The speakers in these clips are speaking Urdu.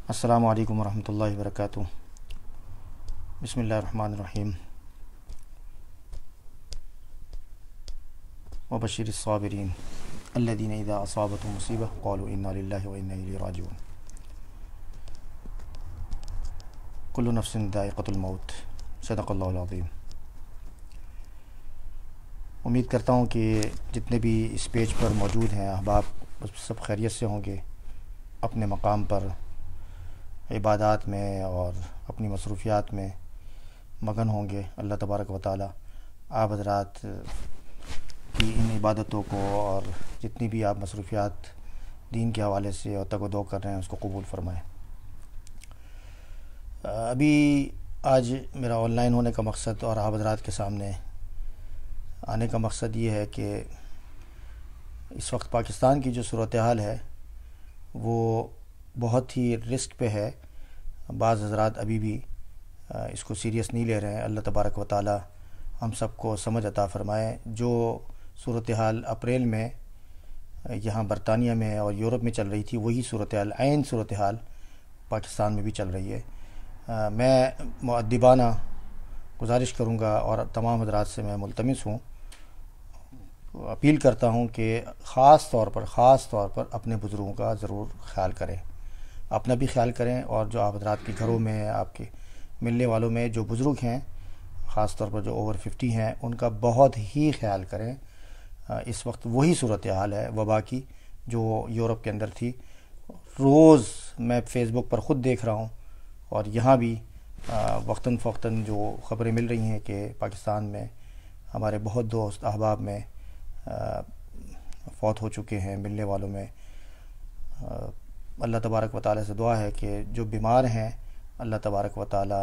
السلام علیکم ورحمۃ اللہ وبرکاتہ۔ بسم اللہ الرحمن الرحیم۔ وبشر الصابرین الذین اذا اصابتهم مصیبہ قالوا انا للہ وانا الیہ راجعون۔ کل نفس ذائقۃ الموت، صدق اللہ العظیم۔ امید کرتا ہوں کہ جتنے بھی اس پیج پر موجود ہیں احباب سب خیریت سے ہوں گے، اپنے مقام پر عبادات میں اور اپنی مصروفیات میں مگن ہوں گے۔ اللہ تبارک و تعالی آپ حضرات کی ان عبادتوں کو اور جتنی بھی آپ مصروفیات دین کے حوالے سے اور تگ و دو کر رہے ہیں اس کو قبول فرمائیں۔ ابھی آج میرا آن لائن ہونے کا مقصد اور آپ حضرات کے سامنے آنے کا مقصد یہ ہے کہ اس وقت پاکستان کی جو صورتحال ہے وہ بہت ہی رسک پہ ہے۔ بعض حضرات ابھی بھی اس کو سیریس نہیں لے رہے ہیں۔ اللہ تبارک و تعالی ہم سب کو سمجھ عطا فرمائے۔ جو صورتحال اپریل میں یہاں برطانیہ میں اور یورپ میں چل رہی تھی وہی صورتحال، عین صورتحال پاکستان میں بھی چل رہی ہے۔ میں مؤدبانہ گزارش کروں گا اور تمام حضرات سے میں ملتمس ہوں، اپیل کرتا ہوں کہ خاص طور پر اپنے بزرگوں کا ضرور خیال کریں، اپنا بھی خیال کریں، اور جو آپ حضرات کے گھروں میں آپ کے ملنے والوں میں جو بزرگ ہیں، خاص طور پر جو اوور 50 ہیں، ان کا بہت ہی خیال کریں۔ اس وقت وہی صورتحال ہے وبا کی جو یورپ کے اندر تھی۔ روز میں فیس بک پر خود دیکھ رہا ہوں اور یہاں بھی وقتاً فوقتاً جو خبریں مل رہی ہیں کہ پاکستان میں ہمارے بہت دوست احباب میں فوت ہو چکے ہیں، ملنے والوں میں۔ اللہ تبارک و تعالی سے دعا ہے کہ جو بیمار ہیں اللہ تبارک و تعالی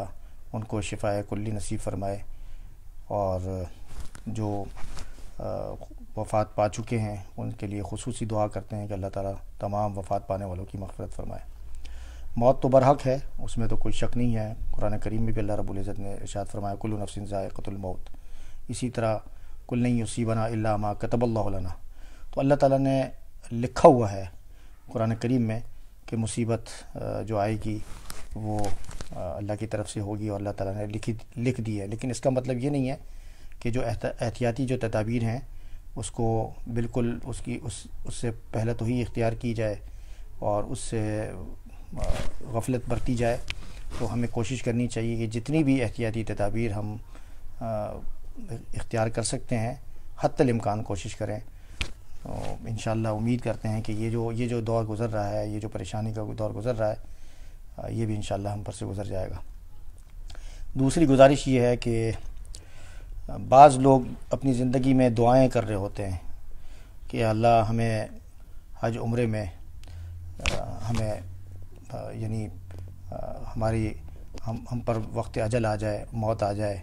ان کو شفاء کلی نصیب فرمائے، اور جو وفات پا چکے ہیں ان کے لیے خصوصی دعا کرتے ہیں کہ اللہ تعالی تمام وفات پانے والوں کی مغفرت فرمائے۔ موت تو برحق ہے، اس میں تو کوئی شک نہیں ہے۔ قرآن کریم میں بھی اللہ رب العزت نے ارشاد فرمایا کل نفس ذائقۃ الموت۔ اسی طرح کل نہیں یصیبنا الا ما کتب اللہ لنا۔ تو اللہ تعالیٰ نے لکھا ہوا ہے قرآن کریم میں کہ مصیبت جو آئے گی وہ اللہ کی طرف سے ہوگی، اور اللہ تعالیٰ نے لکھ دی ہے۔ لیکن اس کا مطلب یہ نہیں ہے کہ جو احتیاطی جو تدابیر ہیں اس کو بالکل اس سے پہلے تو ہی اختیار کی جائے اور اس سے غفلت برتی جائے۔ تو ہمیں کوشش کرنی چاہیے کہ جتنی بھی احتیاطی تدابیر ہم اختیار کر سکتے ہیں حتی الامکان کوشش کریں۔ تو انشاءاللہ امید کرتے ہیں کہ یہ جو دور گزر رہا ہے، یہ جو پریشانی کا دور گزر رہا ہے، یہ بھی انشاءاللہ ہم پر سے گزر جائے گا۔ دوسری گزارش یہ ہے کہ بعض لوگ اپنی زندگی میں دعائیں کر رہے ہوتے ہیں کہ اللہ ہمیں حج عمرے میں ہمیں یعنی ہم پر وقت اجل آ جائے، موت آ جائے،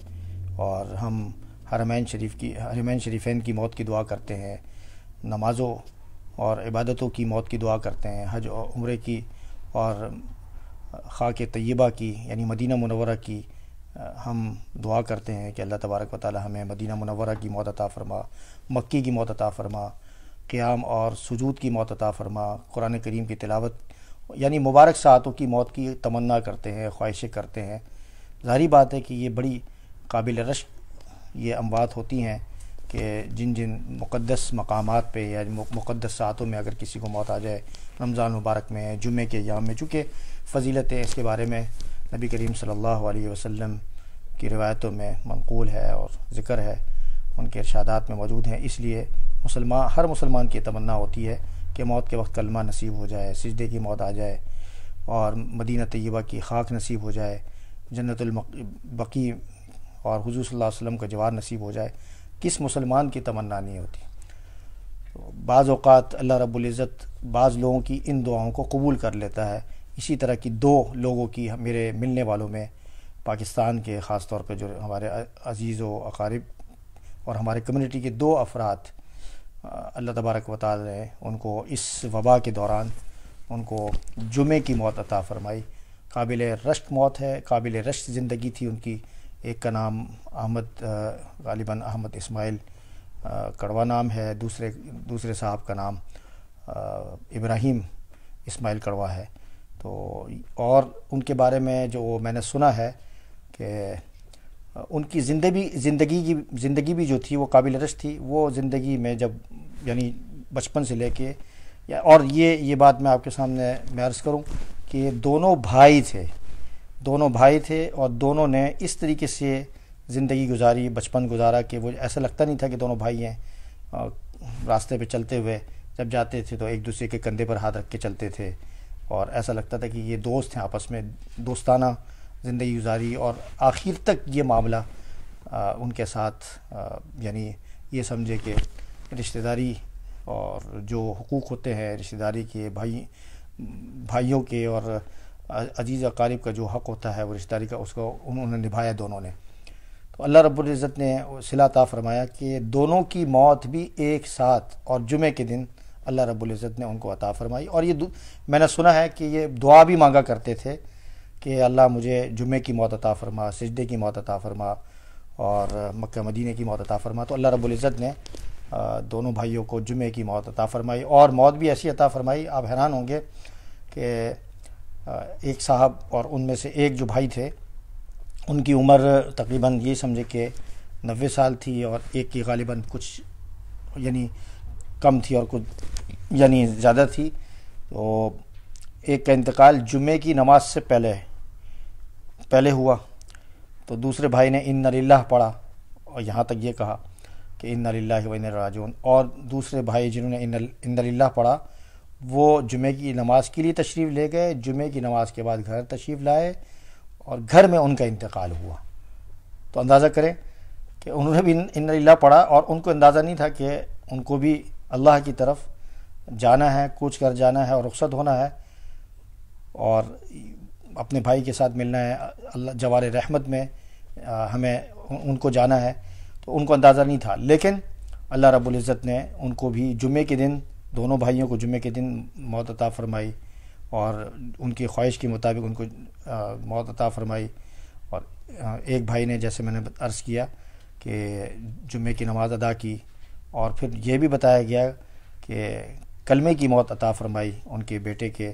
اور ہم حرمین شریفین کی موت کی دعا کرتے ہیں، نمازوں اور عبادتوں کی موت کی دعا کرتے ہیں، حج اور عمرے کی اور خاک طیبہ کی یعنی مدینہ منورہ کی ہم دعا کرتے ہیں کہ اللہ تبارک و تعالی ہمیں مدینہ منورہ کی موت عطا فرما، مکی کی موت عطا فرما، قیام اور سجود کی موت عطا فرما، قرآن کریم کی تلاوت یعنی مبارک ساعتوں کی موت کی تمنا کرتے ہیں، خواہشیں کرتے ہیں۔ ظاہری بات ہے کہ یہ بڑی قابل رشک یہ اموات ہوتی ہیں کہ جن مقدس مقامات پہ یا مقدس ساعتوں میں اگر کسی کو موت آ جائے، رمضان مبارک میں، جمعے کے ایام میں، چونکہ فضیلتیں اس کے بارے میں نبی کریم صلی اللہ علیہ وسلم کی روایتوں میں منقول ہے اور ذکر ہے، ان کے ارشادات میں موجود ہیں۔ اس لیے ہر مسلمان کی تمنا ہوتی ہے کہ موت کے وقت کلمہ نصیب ہو جائے، سجدے کی موت آ جائے، اور مدینہ طیبہ کی خاک نصیب ہو جائے، جنت البقیع اور حضور صلی اللہ علیہ وسلم کا جوار نصیب ہو جائے۔ کس مسلمان کی تمنا نہیں ہوتی؟ بعض اوقات اللہ رب العزت بعض لوگوں کی ان دعاؤں کو قبول کر لیتا ہے۔ اسی طرح کی دو لوگوں کی میرے ملنے والوں میں پاکستان کے خاص طور پہ جو ہمارے عزیز و اقارب اور ہمارے کمیونٹی کے دو افراد اللہ تبارک و تعالی نے ان کو اس وبا کے دوران ان کو جمعے کی موت عطا فرمائی۔ قابل رشک موت ہے، قابل رشک زندگی تھی ان کی۔ ایک کا نام غالباً احمد اسماعیل کڑوا نام ہے، دوسرے صاحب کا نام ابراہیم اسماعیل کڑوا ہے۔ تو اور ان کے بارے میں جو میں نے سنا ہے کہ ان کی زندگی بھی جو تھی وہ قابل رشک تھی. وہ زندگی میں جب یعنی بچپن سے لے کے اور یہ بات میں آپ کے سامنے میں عرض کروں کہ دونوں بھائی تھے اور دونوں نے اس طریقے سے زندگی گزاری، بچپن گزارا کہ وہ ایسا لگتا نہیں تھا کہ دونوں بھائی ہیں. راستے پہ چلتے ہوئے جب جاتے تھے تو ایک دوسرے کے کندھے پر ہاتھ رکھ کے چلتے تھے اور ایسا لگتا تھا کہ یہ دوست ہیں، آپس میں دوستانہ زندگی گزاری. اور آخر تک یہ معاملہ ان کے ساتھ یعنی یہ سمجھے کہ رشتہ داری اور جو حقوق ہوتے ہیں رشتہ داری کے، بھائیوں کے اور عزیز اقارب کا جو حق ہوتا ہے وہ رشتہ داری کا، اس کو انہوں نے نبھایا دونوں نے. تو اللہ رب العزت نے صلہ عطا فرمایا کہ دونوں کی موت بھی ایک ساتھ اور جمعے کے دن اللہ رب العزت نے ان کو عطا فرمائی. اور یہ میں نے سنا ہے کہ یہ دعا بھی مانگا کرتے تھے کہ اللہ مجھے جمعے کی موت عطا فرما، سجدے کی موت عطا فرما اور مکہ مدینہ کی موت عطا فرما. تو اللہ رب العزت نے دونوں بھائیوں کو جمعے کی موت عطا فرمائی اور موت بھی ایسی عطا فرمائی. آپ حیران ہوں گے کہ ایک صاحب اور ان میں سے ایک جو بھائی تھے ان کی عمر تقریباً یہ سمجھے کہ 90 سال تھی اور ایک کی غالباً کچھ یعنی کم تھی اور کچھ یعنی زیادہ تھی. تو ایک کا انتقال جمعے کی نماز سے پہلے ہوا. تو دوسرے بھائی نے انا للہ پڑھا اور یہاں تک یہ کہا کہ انا للہ و انا الیہ راجعون. اور دوسرے بھائی جنہوں نے انا للہ پڑھا وہ جمعے کی نماز کے لیے تشریف لے گئے، جمعے کی نماز کے بعد گھر تشریف لائے اور گھر میں ان کا انتقال ہوا. تو اندازہ کریں کہ انہوں نے بھی انا للہ پڑھا اور ان کو اندازہ نہیں تھا کہ ان کو بھی اللہ کی طرف جانا ہے، کوچ کر جانا ہے اور رخصت ہونا ہے اور اپنے بھائی کے ساتھ ملنا ہے، اللہ جوار رحمت میں ہمیں ان کو جانا ہے. تو ان کو اندازہ نہیں تھا، لیکن اللہ رب العزت نے ان کو بھی جمعے کے دن، دونوں بھائیوں کو جمعے کے دن موت عطا فرمائی اور ان کی خواہش کے مطابق ان کو موت عطا فرمائی. اور ایک بھائی نے جیسے میں نے عرض کیا کہ جمعے کی نماز ادا کی اور پھر یہ بھی بتایا گیا کہ کلمے کی موت عطا فرمائی ان کے بیٹے کے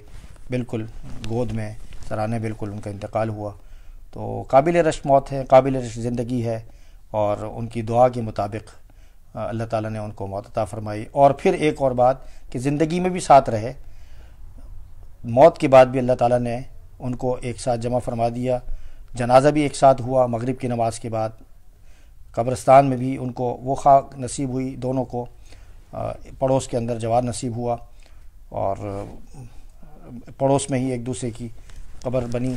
بالکل گود میں سرانے بالکل ان کا انتقال ہوا. تو قابل رشک موت ہے، قابل رشک زندگی ہے اور ان کی دعا کے مطابق اللہ تعالیٰ نے ان کو موت عطا فرمائی. اور پھر ایک اور بات کہ زندگی میں بھی ساتھ رہے، موت کے بعد بھی اللہ تعالیٰ نے ان کو ایک ساتھ جمع فرما دیا. جنازہ بھی ایک ساتھ ہوا مغرب کی نماز کے بعد، قبرستان میں بھی ان کو وہ خاک نصیب ہوئی، دونوں کو پڑوس کے اندر جوار نصیب ہوا اور پڑوس میں ہی ایک دوسرے کی قبر بنی.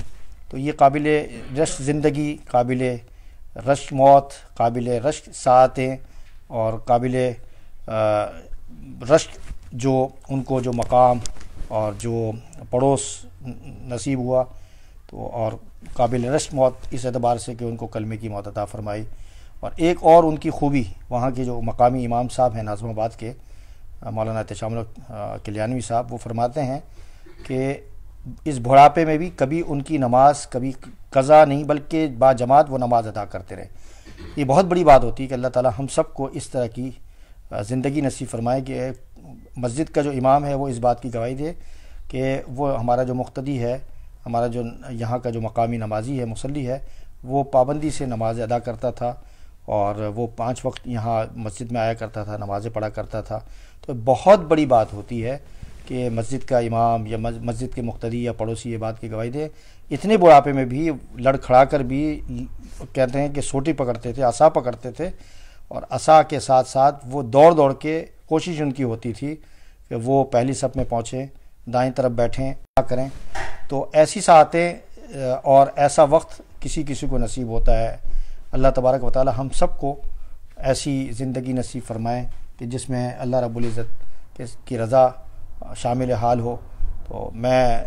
تو یہ قابل رشک زندگی، قابل رشک موت، قابل رشک ساعتیں اور قابل رشک جو ان کو جو مقام اور جو پڑوس نصیب ہوا. تو اور قابل رشک موت اس اعتبار سے کہ ان کو کلمے کی موت عطا فرمائی. اور ایک اور ان کی خوبی، وہاں کے جو مقامی امام صاحب ہیں ناظم آباد کے، مولانا احتشام کلیانوی صاحب، وہ فرماتے ہیں کہ اس بڑھاپے میں بھی کبھی ان کی نماز کبھی قضا نہیں بلکہ با جماعت وہ نماز ادا کرتے رہے. یہ بہت بڑی بات ہوتی ہے کہ اللہ تعالی ہم سب کو اس طرح کی زندگی نصیب فرمائے کہ مسجد کا جو امام ہے وہ اس بات کی گواہی دے کہ وہ ہمارا جو مقتدی ہے، ہمارا جو یہاں کا جو مقامی نمازی ہے، مصلی ہے، وہ پابندی سے نماز ادا کرتا تھا اور وہ 5 وقت یہاں مسجد میں آیا کرتا تھا، نمازیں پڑھا کرتا تھا. تو بہت بڑی بات ہوتی ہے کہ مسجد کا امام یا مسجد کے مقتدی یا پڑوسی یہ بات کی گواہی دے. اتنے بڑھاپے میں بھی لڑ کھڑا کر بھی کہتے ہیں کہ سوٹی پکڑتے تھے، عصا پکڑتے تھے اور عصا کے ساتھ ساتھ وہ دوڑ کے کوشش ان کی ہوتی تھی کہ وہ پہلی صف میں پہنچیں، دائیں طرف بیٹھیں، کیا کریں. تو ایسی ساعتیں اور ایسا وقت کسی کو نصیب ہوتا ہے. اللہ تبارک و تعالی ہم سب کو ایسی زندگی نصیب فرمائے کہ جس میں اللہ رب العزت کی رضا شامل حال ہو. تو میں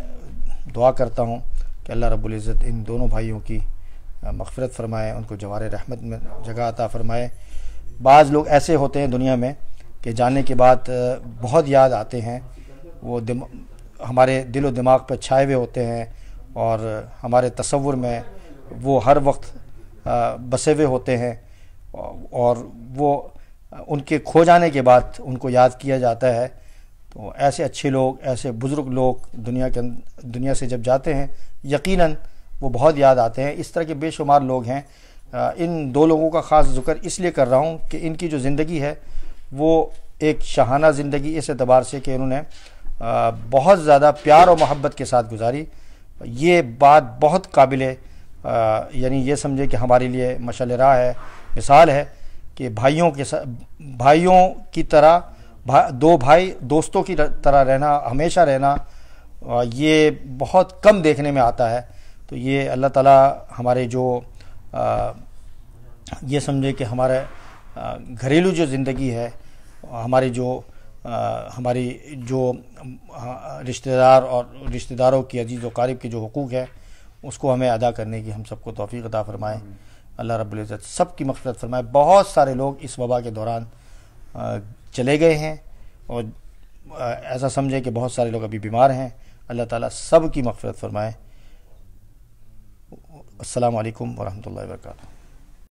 دعا کرتا ہوں کہ اللہ رب العزت ان دونوں بھائیوں کی مغفرت فرمائے، ان کو جوار رحمت میں جگہ عطا فرمائے. بعض لوگ ایسے ہوتے ہیں دنیا میں کہ جانے کے بعد بہت یاد آتے ہیں، وہ ہمارے دل و دماغ پہ چھائے ہوئے ہوتے ہیں اور ہمارے تصور میں وہ ہر وقت بسے ہوئے ہوتے ہیں اور وہ ان کے کھو جانے کے بعد ان کو یاد کیا جاتا ہے. تو ایسے اچھے لوگ، ایسے بزرگ لوگ دنیا سے جب جاتے ہیں یقیناً وہ بہت یاد آتے ہیں۔ اس طرح کے بے شمار لوگ ہیں۔ ان دو لوگوں کا خاص ذکر اس لیے کر رہا ہوں کہ ان کی جو زندگی ہے وہ ایک شاہانہ زندگی اس اعتبار سے کہ انہوں نے بہت زیادہ پیار و محبت کے ساتھ گزاری۔ یہ بات بہت قابل یعنی یہ سمجھے کہ ہمارے لیے مشعل راہ ہے، مثال ہے کہ بھائیوں کی طرح دو بھائی دوستوں کی طرح رہنا، ہمیشہ رہنا، یہ بہت کم دیکھنے میں آتا ہے۔ تو یہ اللہ تعالیٰ ہمارے جو یہ سمجھے کہ ہمارے گھریلو جو زندگی ہے، ہماری جو رشتہ دار اور رشتہ داروں کی عزیز و قارب کے جو حقوق ہے اس کو ہمیں ادا کرنے کی ہم سب کو توفیق عطا فرمائے۔ اللہ رب العزت سب کی مغفرت فرمائے۔ بہت سارے لوگ اس وبا کے دوران چلے گئے ہیں اور ایسا سمجھے کہ بہت سارے لوگ ابھی بیمار ہیں۔ اللہ تعالیٰ سب کی مغفرت فرمائے۔ السلام علیکم ورحمۃ اللہ وبرکاتہ۔